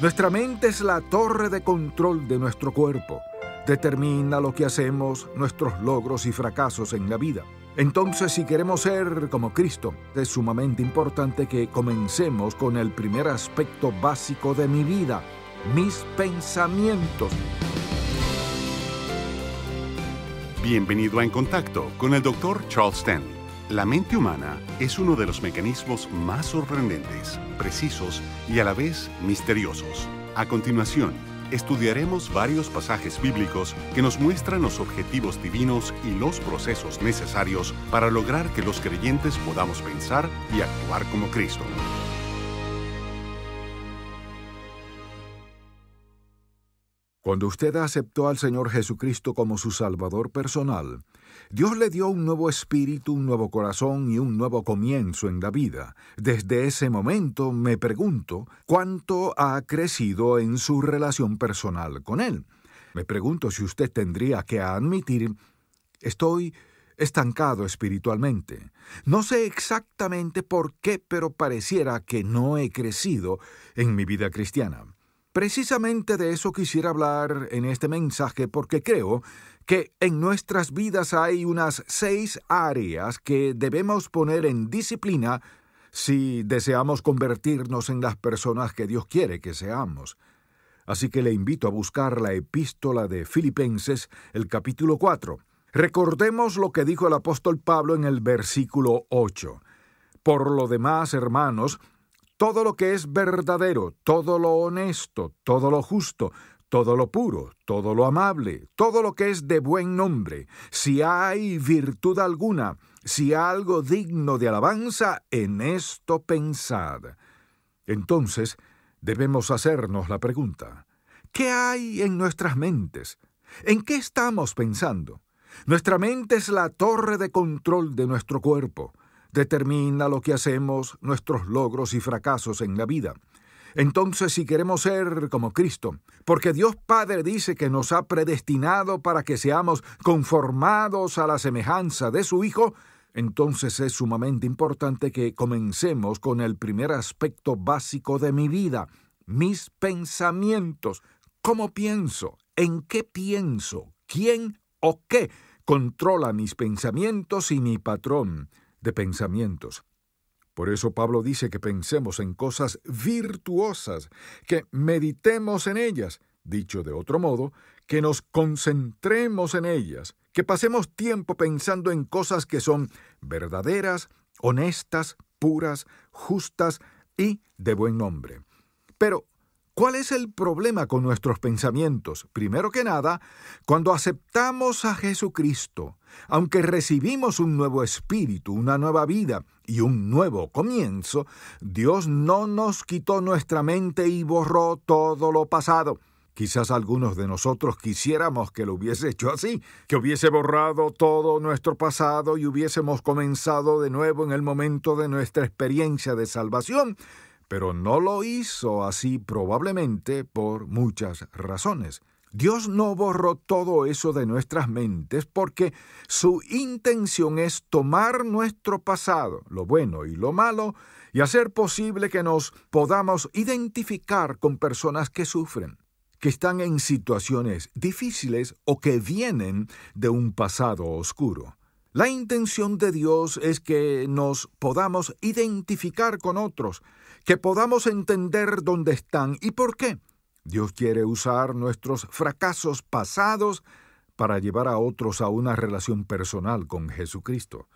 Nuestra mente es la torre de control de nuestro cuerpo. Determina lo que hacemos, nuestros logros y fracasos en la vida. Entonces, si queremos ser como Cristo, es sumamente importante que comencemos con el primer aspecto básico de mi vida, mis pensamientos. Bienvenido a En Contacto con el Dr. Charles Stanley. La mente humana es uno de los mecanismos más sorprendentes, precisos y a la vez misteriosos. A continuación, estudiaremos varios pasajes bíblicos que nos muestran los objetivos divinos y los procesos necesarios para lograr que los creyentes podamos pensar y actuar como Cristo. Cuando usted aceptó al Señor Jesucristo como su Salvador personal, Dios le dio un nuevo espíritu, un nuevo corazón y un nuevo comienzo en la vida. Desde ese momento me pregunto cuánto ha crecido en su relación personal con Él. Me pregunto si usted tendría que admitir, estoy estancado espiritualmente. No sé exactamente por qué, pero pareciera que no he crecido en mi vida cristiana. Precisamente de eso quisiera hablar en este mensaje porque creo que en nuestras vidas hay unas 6 áreas que debemos poner en disciplina si deseamos convertirnos en las personas que Dios quiere que seamos. Así que le invito a buscar la epístola de Filipenses, el capítulo 4. Recordemos lo que dijo el apóstol Pablo en el versículo 8. Por lo demás, hermanos, todo lo que es verdadero, todo lo honesto, todo lo justo, todo lo puro, todo lo amable, todo lo que es de buen nombre, si hay virtud alguna, si hay algo digno de alabanza, en esto pensad. Entonces, debemos hacernos la pregunta, ¿qué hay en nuestras mentes? ¿En qué estamos pensando? Nuestra mente es la torre de control de nuestro cuerpo. Determina lo que hacemos, nuestros logros y fracasos en la vida. Entonces, si queremos ser como Cristo, porque Dios Padre dice que nos ha predestinado para que seamos conformados a la semejanza de su Hijo, entonces es sumamente importante que comencemos con el primer aspecto básico de mi vida, mis pensamientos. ¿Cómo pienso? ¿En qué pienso? ¿Quién o qué controla mis pensamientos y mi patrón de pensamientos? Por eso Pablo dice que pensemos en cosas virtuosas, que meditemos en ellas, dicho de otro modo, que nos concentremos en ellas, que pasemos tiempo pensando en cosas que son verdaderas, honestas, puras, justas y de buen nombre. Pero, ¿cuál es el problema con nuestros pensamientos? Primero que nada, cuando aceptamos a Jesucristo, aunque recibimos un nuevo espíritu, una nueva vida y un nuevo comienzo, Dios no nos quitó nuestra mente y borró todo lo pasado. Quizás algunos de nosotros quisiéramos que lo hubiese hecho así, que hubiese borrado todo nuestro pasado y hubiésemos comenzado de nuevo en el momento de nuestra experiencia de salvación, pero no lo hizo así probablemente por muchas razones. Dios no borró todo eso de nuestras mentes porque su intención es tomar nuestro pasado, lo bueno y lo malo, y hacer posible que nos podamos identificar con personas que sufren, que están en situaciones difíciles o que vienen de un pasado oscuro. La intención de Dios es que nos podamos identificar con otros, que podamos entender dónde están y por qué. Dios quiere usar nuestros fracasos pasados para llevar a otros a una relación personal con Jesucristo.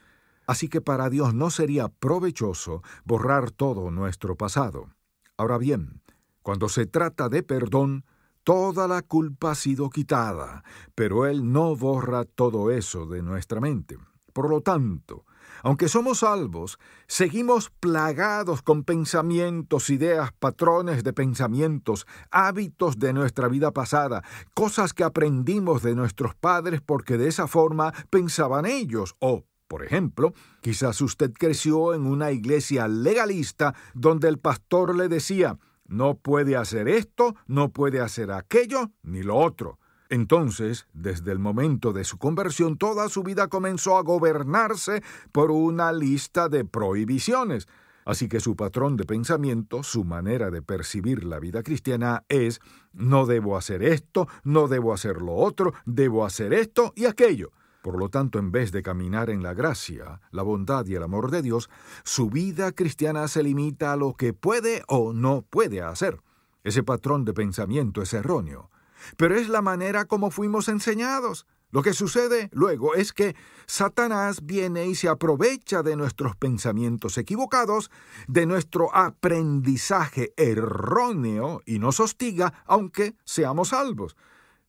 Así que para Dios no sería provechoso borrar todo nuestro pasado. Ahora bien, cuando se trata de perdón, toda la culpa ha sido quitada, pero Él no borra todo eso de nuestra mente. Por lo tanto, aunque somos salvos, seguimos plagados con pensamientos, ideas, patrones de pensamientos, hábitos de nuestra vida pasada, cosas que aprendimos de nuestros padres porque de esa forma pensaban ellos. O, por ejemplo, quizás usted creció en una iglesia legalista donde el pastor le decía, no puede hacer esto, no puede hacer aquello, ni lo otro. Entonces, desde el momento de su conversión, toda su vida comenzó a gobernarse por una lista de prohibiciones. Así que su patrón de pensamiento, su manera de percibir la vida cristiana es: no debo hacer esto, no debo hacer lo otro, debo hacer esto y aquello. Por lo tanto, en vez de caminar en la gracia, la bondad y el amor de Dios, su vida cristiana se limita a lo que puede o no puede hacer. Ese patrón de pensamiento es erróneo, pero es la manera como fuimos enseñados. Lo que sucede luego es que Satanás viene y se aprovecha de nuestros pensamientos equivocados, de nuestro aprendizaje erróneo y nos hostiga aunque seamos salvos.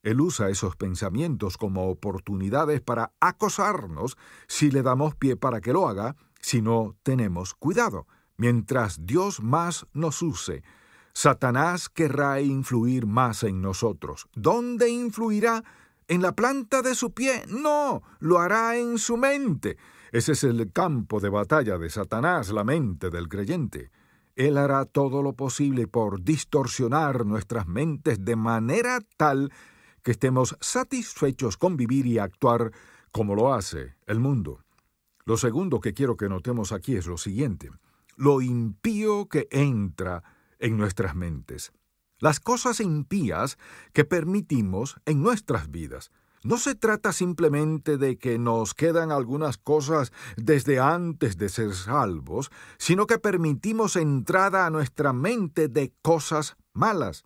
Él usa esos pensamientos como oportunidades para acosarnos si le damos pie para que lo haga, si no tenemos cuidado. Mientras Dios más nos use, Satanás querrá influir más en nosotros. ¿Dónde influirá? ¿En la planta de su pie? No, lo hará en su mente. Ese es el campo de batalla de Satanás, la mente del creyente. Él hará todo lo posible por distorsionar nuestras mentes de manera tal que estemos satisfechos con vivir y actuar como lo hace el mundo. Lo segundo que quiero que notemos aquí es lo siguiente: lo impío que entra en nuestras mentes. Las cosas impías que permitimos en nuestras vidas. No se trata simplemente de que nos quedan algunas cosas desde antes de ser salvos, sino que permitimos entrada a nuestra mente de cosas malas.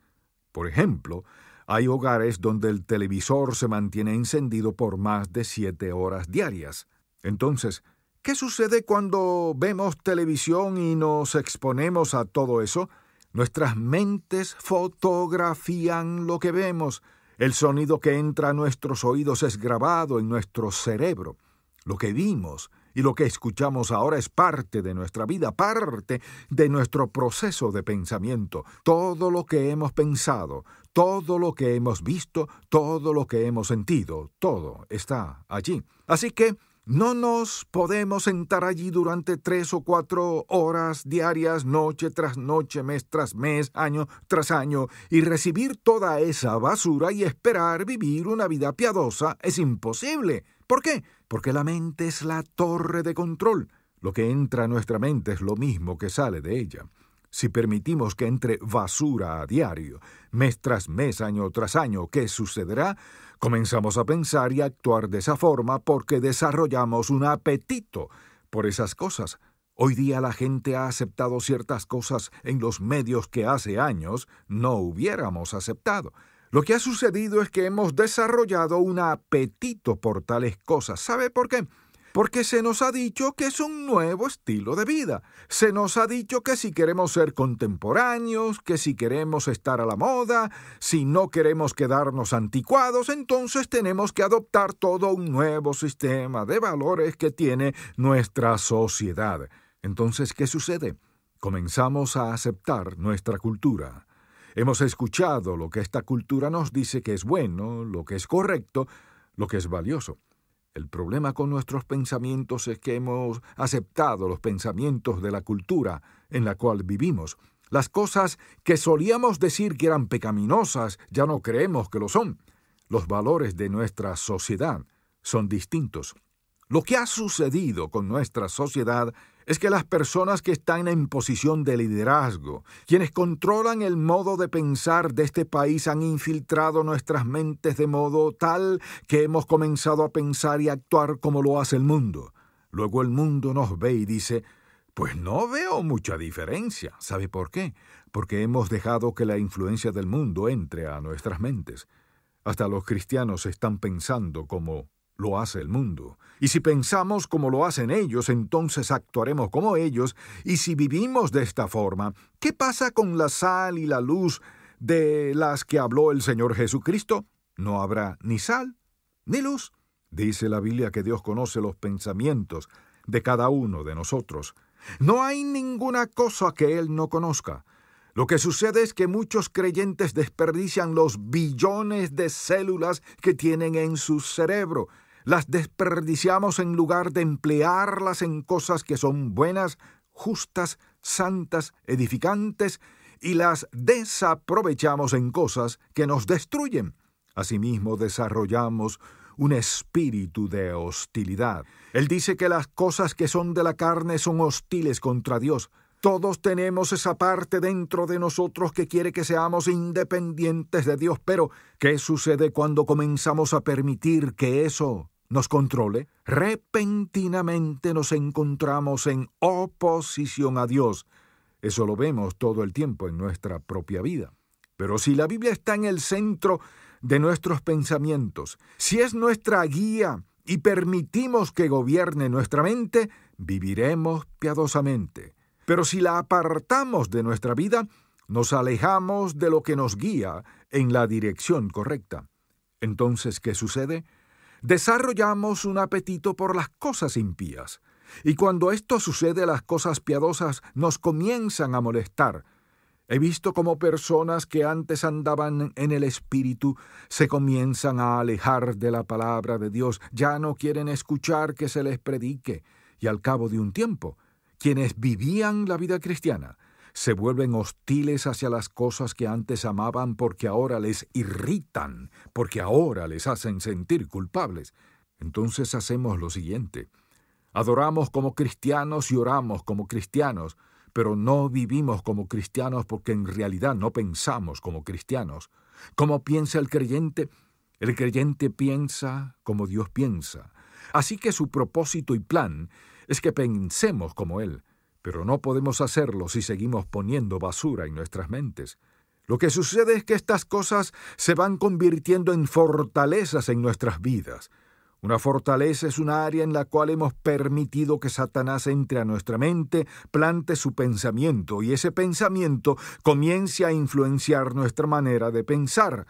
Por ejemplo, hay hogares donde el televisor se mantiene encendido por más de 7 horas diarias. Entonces, ¿qué sucede cuando vemos televisión y nos exponemos a todo eso? Nuestras mentes fotografían lo que vemos. El sonido que entra a nuestros oídos es grabado en nuestro cerebro. Lo que vimos y lo que escuchamos ahora es parte de nuestra vida, parte de nuestro proceso de pensamiento. Todo lo que hemos pensado, todo lo que hemos visto, todo lo que hemos sentido, todo está allí. Así que no nos podemos sentar allí durante 3 o 4 horas diarias, noche tras noche, mes tras mes, año tras año, y recibir toda esa basura y esperar vivir una vida piadosa. Es imposible. ¿Por qué? Porque la mente es la torre de control. Lo que entra a nuestra mente es lo mismo que sale de ella. Si permitimos que entre basura a diario, mes tras mes, año tras año, ¿qué sucederá? Comenzamos a pensar y a actuar de esa forma porque desarrollamos un apetito por esas cosas. Hoy día la gente ha aceptado ciertas cosas en los medios que hace años no hubiéramos aceptado. Lo que ha sucedido es que hemos desarrollado un apetito por tales cosas. ¿Sabe por qué? Porque se nos ha dicho que es un nuevo estilo de vida. Se nos ha dicho que si queremos ser contemporáneos, que si queremos estar a la moda, si no queremos quedarnos anticuados, entonces tenemos que adoptar todo un nuevo sistema de valores que tiene nuestra sociedad. Entonces, ¿qué sucede? Comenzamos a aceptar nuestra cultura. Hemos escuchado lo que esta cultura nos dice que es bueno, lo que es correcto, lo que es valioso. El problema con nuestros pensamientos es que hemos aceptado los pensamientos de la cultura en la cual vivimos. Las cosas que solíamos decir que eran pecaminosas ya no creemos que lo son. Los valores de nuestra sociedad son distintos. Lo que ha sucedido con nuestra sociedad es que las personas que están en posición de liderazgo, quienes controlan el modo de pensar de este país, han infiltrado nuestras mentes de modo tal que hemos comenzado a pensar y actuar como lo hace el mundo. Luego el mundo nos ve y dice: pues no veo mucha diferencia. ¿Sabe por qué? Porque hemos dejado que la influencia del mundo entre a nuestras mentes. Hasta los cristianos están pensando como lo hace el mundo. Y si pensamos como lo hacen ellos, entonces actuaremos como ellos. Y si vivimos de esta forma, ¿qué pasa con la sal y la luz de las que habló el Señor Jesucristo? No habrá ni sal ni luz. Dice la Biblia que Dios conoce los pensamientos de cada uno de nosotros. No hay ninguna cosa que Él no conozca. Lo que sucede es que muchos creyentes desperdician los billones de células que tienen en su cerebro. Las desperdiciamos en lugar de emplearlas en cosas que son buenas, justas, santas, edificantes, y las desaprovechamos en cosas que nos destruyen. Asimismo, desarrollamos un espíritu de hostilidad. Él dice que las cosas que son de la carne son hostiles contra Dios. Todos tenemos esa parte dentro de nosotros que quiere que seamos independientes de Dios, pero ¿qué sucede cuando comenzamos a permitir que eso nos controle? Repentinamente nos encontramos en oposición a Dios. Eso lo vemos todo el tiempo en nuestra propia vida. Pero si la Biblia está en el centro de nuestros pensamientos, si es nuestra guía y permitimos que gobierne nuestra mente, viviremos piadosamente. Pero si la apartamos de nuestra vida, nos alejamos de lo que nos guía en la dirección correcta. Entonces, ¿qué sucede? Desarrollamos un apetito por las cosas impías. Y cuando esto sucede, las cosas piadosas nos comienzan a molestar. He visto cómo personas que antes andaban en el Espíritu se comienzan a alejar de la palabra de Dios. Ya no quieren escuchar que se les predique. Y al cabo de un tiempo, quienes vivían la vida cristiana se vuelven hostiles hacia las cosas que antes amaban porque ahora les irritan, porque ahora les hacen sentir culpables. Entonces hacemos lo siguiente. Adoramos como cristianos y oramos como cristianos, pero no vivimos como cristianos porque en realidad no pensamos como cristianos. ¿Cómo piensa el creyente? El creyente piensa como Dios piensa. Así que su propósito y plan es que pensemos como Él, pero no podemos hacerlo si seguimos poniendo basura en nuestras mentes. Lo que sucede es que estas cosas se van convirtiendo en fortalezas en nuestras vidas. Una fortaleza es una área en la cual hemos permitido que Satanás entre a nuestra mente, plante su pensamiento, y ese pensamiento comience a influenciar nuestra manera de pensar.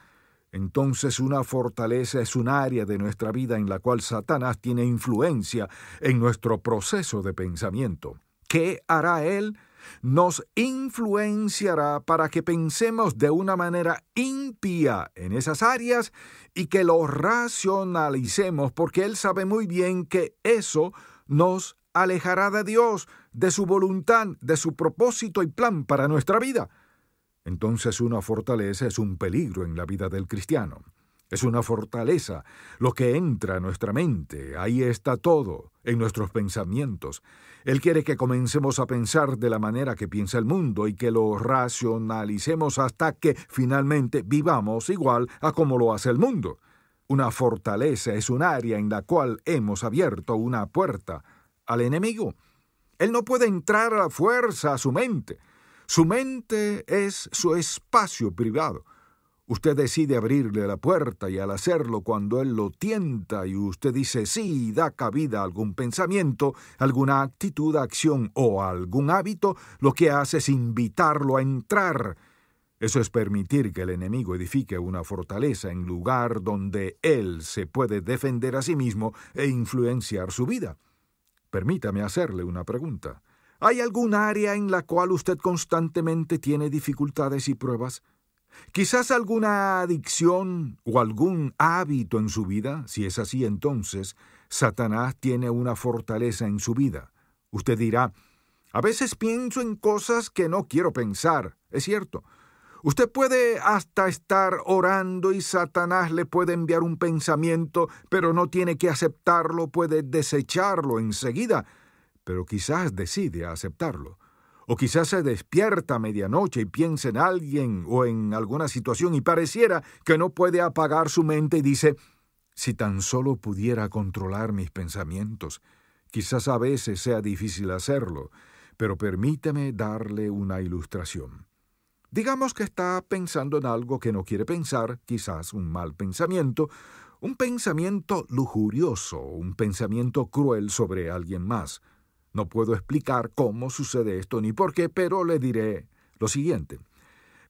Entonces una fortaleza es un área de nuestra vida en la cual Satanás tiene influencia en nuestro proceso de pensamiento. ¿Qué hará él? Nos influenciará para que pensemos de una manera impía en esas áreas y que lo racionalicemos, porque él sabe muy bien que eso nos alejará de Dios, de su voluntad, de su propósito y plan para nuestra vida. Entonces una fortaleza es un peligro en la vida del cristiano. Es una fortaleza lo que entra a nuestra mente. Ahí está todo, en nuestros pensamientos. Él quiere que comencemos a pensar de la manera que piensa el mundo y que lo racionalicemos hasta que finalmente vivamos igual a como lo hace el mundo. Una fortaleza es un área en la cual hemos abierto una puerta al enemigo. Él no puede entrar a la fuerza a su mente. Su mente es su espacio privado. Usted decide abrirle la puerta y al hacerlo cuando él lo tienta y usted dice sí y da cabida a algún pensamiento, alguna actitud, acción o algún hábito, lo que hace es invitarlo a entrar. Eso es permitir que el enemigo edifique una fortaleza en lugar donde él se puede defender a sí mismo e influenciar su vida. Permítame hacerle una pregunta. ¿Hay algún área en la cual usted constantemente tiene dificultades y pruebas? Quizás alguna adicción o algún hábito en su vida. Si es así, entonces Satanás tiene una fortaleza en su vida. Usted dirá, a veces pienso en cosas que no quiero pensar. Es cierto. Usted puede hasta estar orando y Satanás le puede enviar un pensamiento, pero no tiene que aceptarlo, puede desecharlo enseguida. Pero quizás decide aceptarlo. O quizás se despierta a medianoche y piensa en alguien o en alguna situación y pareciera que no puede apagar su mente y dice, si tan solo pudiera controlar mis pensamientos. Quizás a veces sea difícil hacerlo, pero permítame darle una ilustración. Digamos que está pensando en algo que no quiere pensar, quizás un mal pensamiento, un pensamiento lujurioso, un pensamiento cruel sobre alguien más. No puedo explicar cómo sucede esto ni por qué, pero le diré lo siguiente.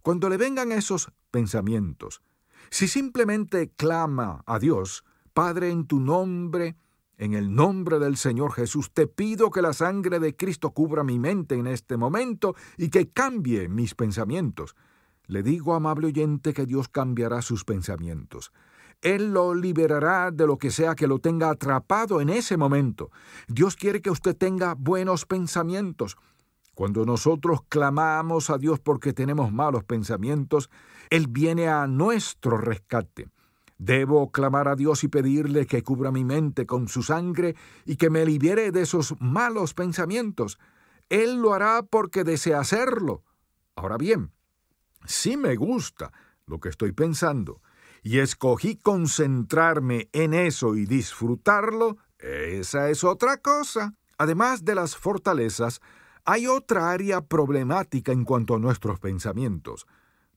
Cuando le vengan esos pensamientos, si simplemente clama a Dios, Padre, en tu nombre, en el nombre del Señor Jesús, te pido que la sangre de Cristo cubra mi mente en este momento y que cambie mis pensamientos. Le digo, amable oyente, que Dios cambiará sus pensamientos. Él lo liberará de lo que sea que lo tenga atrapado en ese momento. Dios quiere que usted tenga buenos pensamientos. Cuando nosotros clamamos a Dios porque tenemos malos pensamientos, Él viene a nuestro rescate. Debo clamar a Dios y pedirle que cubra mi mente con su sangre y que me libere de esos malos pensamientos. Él lo hará porque desea hacerlo. Ahora bien, si me gusta lo que estoy pensando y escogí concentrarme en eso y disfrutarlo, esa es otra cosa. Además de las fortalezas, hay otra área problemática en cuanto a nuestros pensamientos.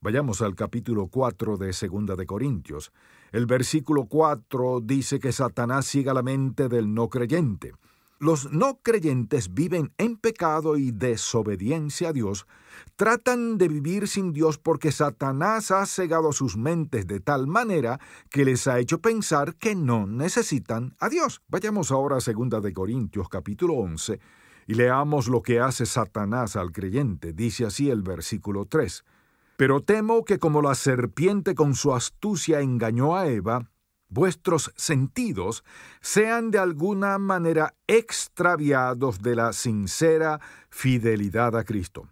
Vayamos al capítulo 4 de 2 de Corintios. El versículo 4 dice que Satanás ciega la mente del no creyente. Los no creyentes viven en pecado y desobediencia a Dios. Tratan de vivir sin Dios porque Satanás ha cegado sus mentes de tal manera que les ha hecho pensar que no necesitan a Dios. Vayamos ahora a 2 de Corintios capítulo 11 y leamos lo que hace Satanás al creyente. Dice así el versículo 3. Pero temo que como la serpiente con su astucia engañó a Eva, vuestros sentidos sean de alguna manera extraviados de la sincera fidelidad a Cristo.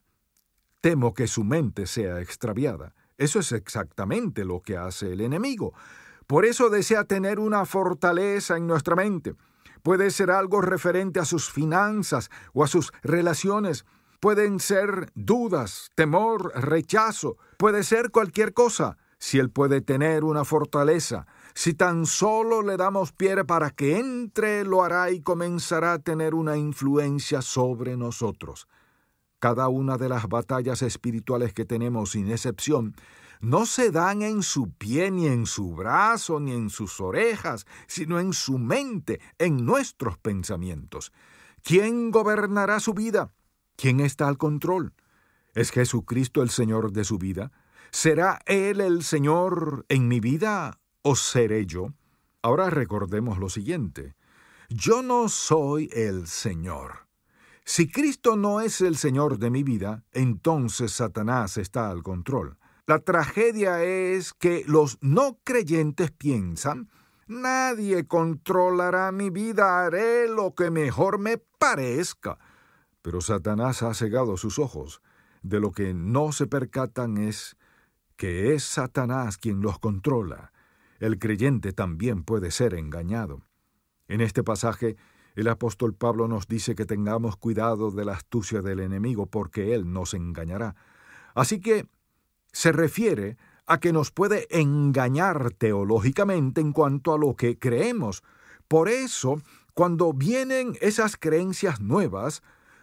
Temo que su mente sea extraviada. Eso es exactamente lo que hace el enemigo. Por eso desea tener una fortaleza en nuestra mente. Puede ser algo referente a sus finanzas o a sus relaciones. Pueden ser dudas, temor, rechazo. Puede ser cualquier cosa. Si él puede tener una fortaleza, si tan solo le damos pie para que entre, lo hará y comenzará a tener una influencia sobre nosotros. Cada una de las batallas espirituales que tenemos, sin excepción, no se dan en su pie, ni en su brazo, ni en sus orejas, sino en su mente, en nuestros pensamientos. ¿Quién gobernará su vida? ¿Quién está al control? ¿Es Jesucristo el Señor de su vida? ¿Será Él el Señor en mi vida o seré yo? Ahora recordemos lo siguiente. Yo no soy el Señor. Si Cristo no es el Señor de mi vida, entonces Satanás está al control. La tragedia es que los no creyentes piensan, nadie controlará mi vida, haré lo que mejor me parezca. Pero Satanás ha cegado sus ojos. De lo que no se percatan es que es Satanás quien los controla. El creyente también puede ser engañado. En este pasaje, el apóstol Pablo nos dice que tengamos cuidado de la astucia del enemigo porque él nos engañará. Así que se refiere a que nos puede engañar teológicamente en cuanto a lo que creemos. Por eso, cuando vienen esas creencias nuevas,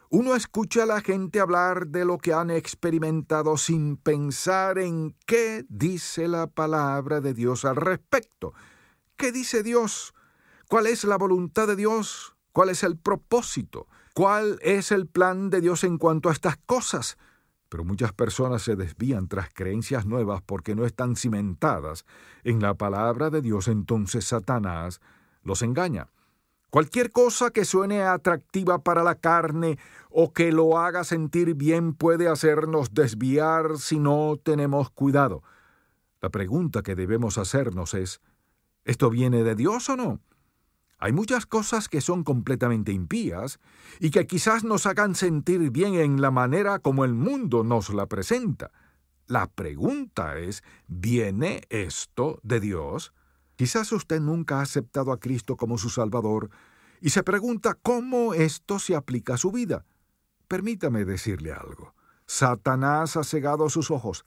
uno escucha a la gente hablar de lo que han experimentado sin pensar en qué dice la palabra de Dios al respecto. ¿Qué dice Dios? ¿Cuál es la voluntad de Dios? ¿Cuál es el propósito? ¿Cuál es el plan de Dios en cuanto a estas cosas? Pero muchas personas se desvían tras creencias nuevas porque no están cimentadas en la palabra de Dios, entonces Satanás los engaña. Cualquier cosa que suene atractiva para la carne o que lo haga sentir bien puede hacernos desviar si no tenemos cuidado. La pregunta que debemos hacernos es, ¿esto viene de Dios o no? Hay muchas cosas que son completamente impías y que quizás nos hagan sentir bien en la manera como el mundo nos la presenta. La pregunta es, ¿viene esto de Dios? Quizás usted nunca ha aceptado a Cristo como su Salvador y se pregunta cómo esto se aplica a su vida. Permítame decirle algo. Satanás ha cegado sus ojos.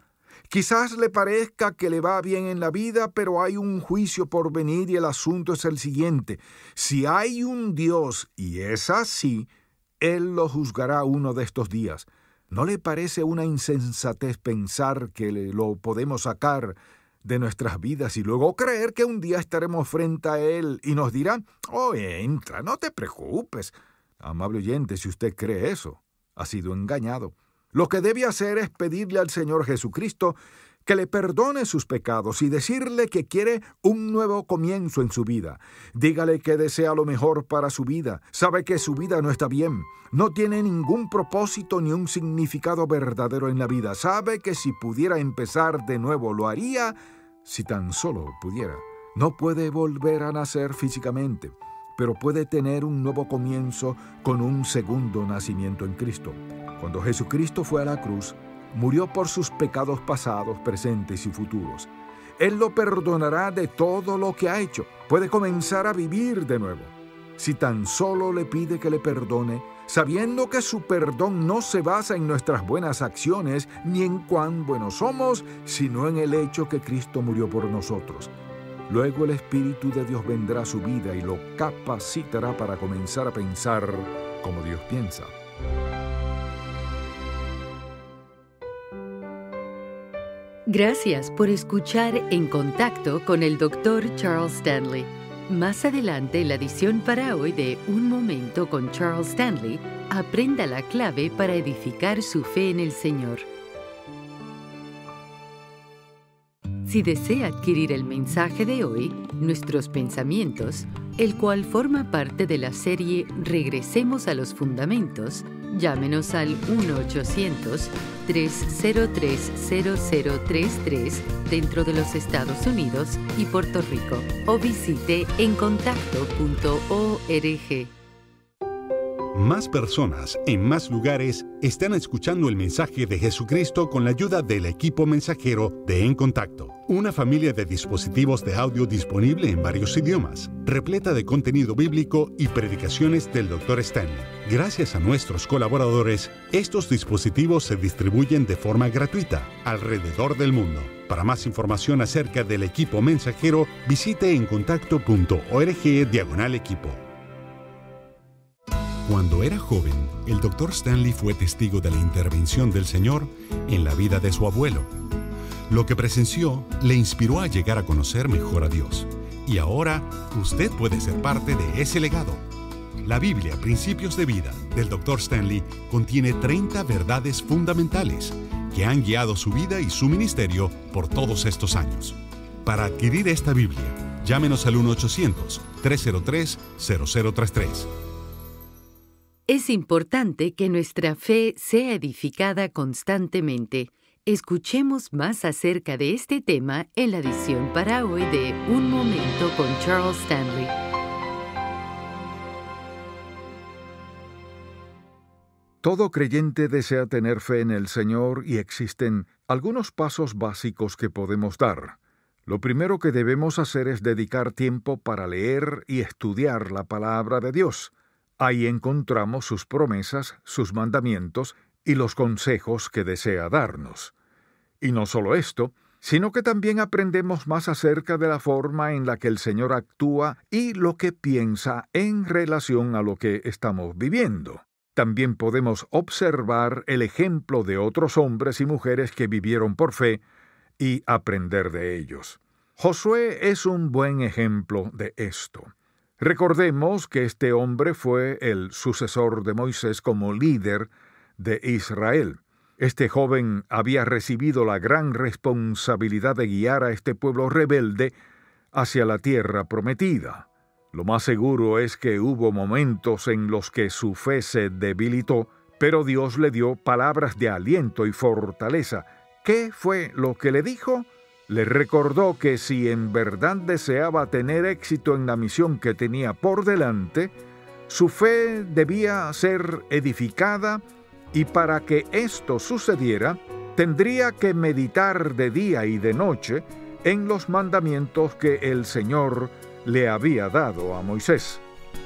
Quizás le parezca que le va bien en la vida, pero hay un juicio por venir y el asunto es el siguiente. Si hay un Dios y es así, Él lo juzgará uno de estos días. ¿No le parece una insensatez pensar que lo podemos sacar de nuestras vidas y luego creer que un día estaremos frente a Él y nos dirá, «Oh, entra, no te preocupes». Amable oyente, si usted cree eso, ha sido engañado. Lo que debe hacer es pedirle al Señor Jesucristo que le perdone sus pecados y decirle que quiere un nuevo comienzo en su vida. Dígale que desea lo mejor para su vida. Sabe que su vida no está bien. No tiene ningún propósito ni un significado verdadero en la vida. Sabe que si pudiera empezar de nuevo lo haría si tan solo pudiera. No puede volver a nacer físicamente, pero puede tener un nuevo comienzo con un segundo nacimiento en Cristo. Cuando Jesucristo fue a la cruz, murió por sus pecados pasados, presentes y futuros. Él lo perdonará de todo lo que ha hecho. Puede comenzar a vivir de nuevo. Si tan solo le pide que le perdone, sabiendo que su perdón no se basa en nuestras buenas acciones ni en cuán buenos somos, sino en el hecho que Cristo murió por nosotros. Luego el Espíritu de Dios vendrá a su vida y lo capacitará para comenzar a pensar como Dios piensa. Gracias por escuchar En Contacto con el Dr. Charles Stanley. Más adelante, en la edición para hoy de Un Momento con Charles Stanley, aprenda la clave para edificar su fe en el Señor. Si desea adquirir el mensaje de hoy, Nuestros Pensamientos, el cual forma parte de la serie Regresemos a los Fundamentos, llámenos al 1-800-303-0033 dentro de los Estados Unidos y Puerto Rico o visite encontacto.org. Más personas en más lugares están escuchando el mensaje de Jesucristo con la ayuda del equipo mensajero de En Contacto, una familia de dispositivos de audio disponible en varios idiomas, repleta de contenido bíblico y predicaciones del Dr. Stanley. Gracias a nuestros colaboradores, estos dispositivos se distribuyen de forma gratuita alrededor del mundo. Para más información acerca del equipo mensajero, visite encontacto.org/equipo. Cuando era joven, el Dr. Stanley fue testigo de la intervención del Señor en la vida de su abuelo. Lo que presenció le inspiró a llegar a conocer mejor a Dios. Y ahora, usted puede ser parte de ese legado. La Biblia, Principios de Vida, del Dr. Stanley, contiene 30 verdades fundamentales que han guiado su vida y su ministerio por todos estos años. Para adquirir esta Biblia, llámenos al 1-800-303-0033. Es importante que nuestra fe sea edificada constantemente. Escuchemos más acerca de este tema en la edición para hoy de Un Momento con Charles Stanley. Todo creyente desea tener fe en el Señor y existen algunos pasos básicos que podemos dar. Lo primero que debemos hacer es dedicar tiempo para leer y estudiar la palabra de Dios. Ahí encontramos sus promesas, sus mandamientos y los consejos que desea darnos. Y no solo esto, sino que también aprendemos más acerca de la forma en la que el Señor actúa y lo que piensa en relación a lo que estamos viviendo. También podemos observar el ejemplo de otros hombres y mujeres que vivieron por fe y aprender de ellos. Josué es un buen ejemplo de esto. Recordemos que este hombre fue el sucesor de Moisés como líder de Israel. Este joven había recibido la gran responsabilidad de guiar a este pueblo rebelde hacia la tierra prometida. Lo más seguro es que hubo momentos en los que su fe se debilitó, pero Dios le dio palabras de aliento y fortaleza. ¿Qué fue lo que le dijo? Le recordó que si en verdad deseaba tener éxito en la misión que tenía por delante, su fe debía ser edificada y para que esto sucediera, tendría que meditar de día y de noche en los mandamientos que el Señor le había dado a Moisés.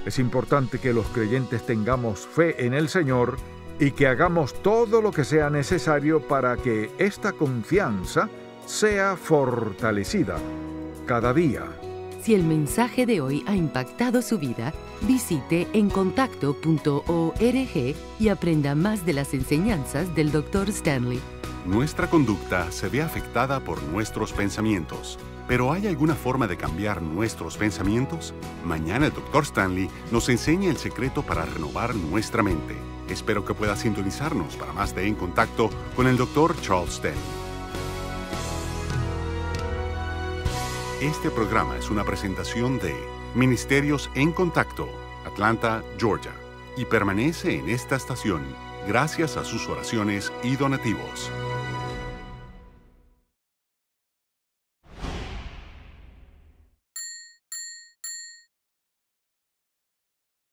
Es importante que los creyentes tengamos fe en el Señor y que hagamos todo lo que sea necesario para que esta confianza sea fortalecida cada día. Si el mensaje de hoy ha impactado su vida, visite encontacto.org y aprenda más de las enseñanzas del Dr. Stanley. Nuestra conducta se ve afectada por nuestros pensamientos. ¿Pero hay alguna forma de cambiar nuestros pensamientos? Mañana el Dr. Stanley nos enseña el secreto para renovar nuestra mente. Espero que pueda sintonizarnos para más de En Contacto con el Dr. Charles Stanley. Este programa es una presentación de Ministerios En Contacto, Atlanta, Georgia, y permanece en esta estación gracias a sus oraciones y donativos.